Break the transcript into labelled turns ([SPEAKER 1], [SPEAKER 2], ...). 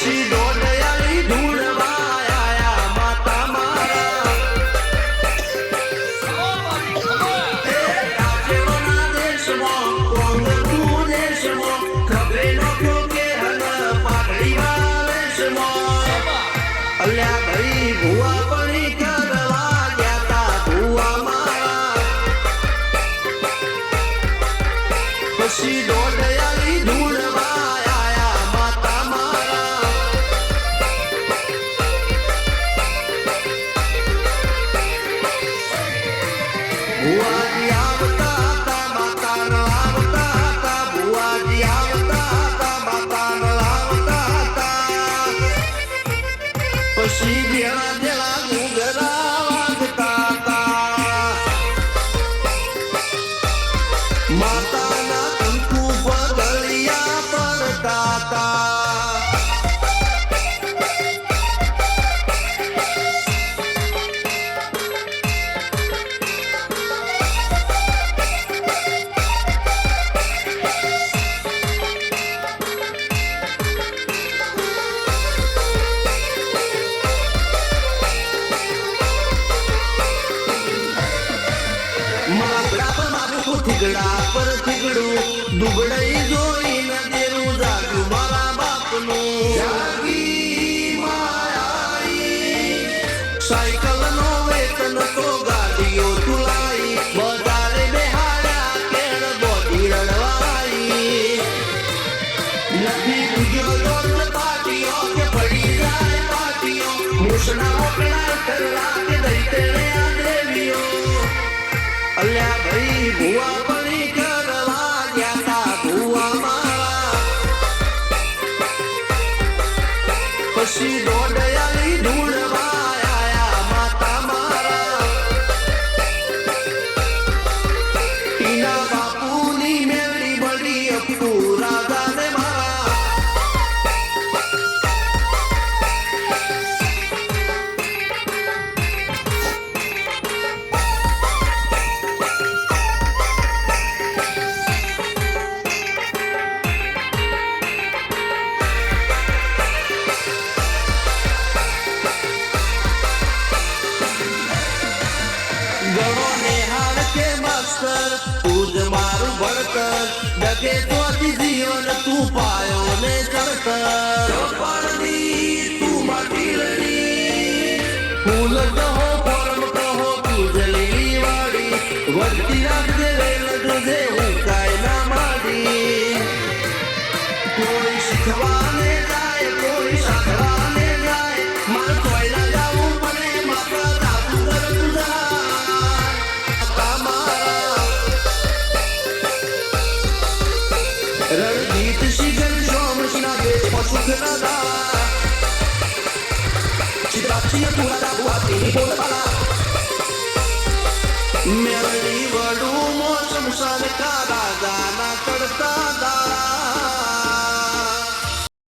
[SPEAKER 1] પછી દોડયાળી ઢૂંઢવા આયા માતા મારા રાજ્યના દેશમાં કોંગતું દેશમાં ખબરે નોખો કે હન પાઘડી વાલેશમાં અલ્યા ભાઈ ભુવા પડી કરવા ગયા તા ભુવા મારા પછી દોડયાળી ઢૂંઢવા આયા માતા મારા ભુવાજી આવતા હતા માતાના આવતા હતા ભુવાજી આવતા હતા માતાના આવતા હતા પછી જેણા જેણા ઘૂંઘરા વાગતા હતા માતાના કંકુ પગલિયા પડતા હતા થીગડા પર થીગડું દુબળાઈ જોઈને દેરું જાગ્યું મારા બાપનું જાગી માયાઈ સાયકલ નો વેતન તો ગાડીઓ તુલાઈ બજારે બેહાડ્યા કેળ બોડી રડવાઈ નથી પૂજ્યો દોડ પાટીઓ કે પડી જાય પાટીઓ મૂસના ઓકળા કરલા કે દઈ તેણે આ દેવીઓ અલ્યા ભાઈ ભુવા પડી કરવા ગયા તા ભુવા મારા પછી દોડયાળી ઢૂંઢવા આયા માતા મારા ટીના બાપુની મેળી બળી અપુ રાધાને મારા ગણો નિહાળ કે માસ્તર તું જ મારું ભણતર ડગે તોથી જીવન તું પાયો ને ચડતર પાણી તું માટી રડી ફૂલ કહો પરમ કહો તું જલી વાળી વળતી રાખજે રેલ તુજે હું કાય ના માડી કોઈ શીખવાને જાય કોઈ સાધવાને જાય માર કોયલા જાવું મને માત્ર દાદુ કર તુજા રણજીત શિખર સોમશના દેશ પશુખ નદા ચિત્રાક્ષી પુરા ભુવાતી બોલબાલા મેળવી વડું મોસમ સરકાર રાજાના કરતા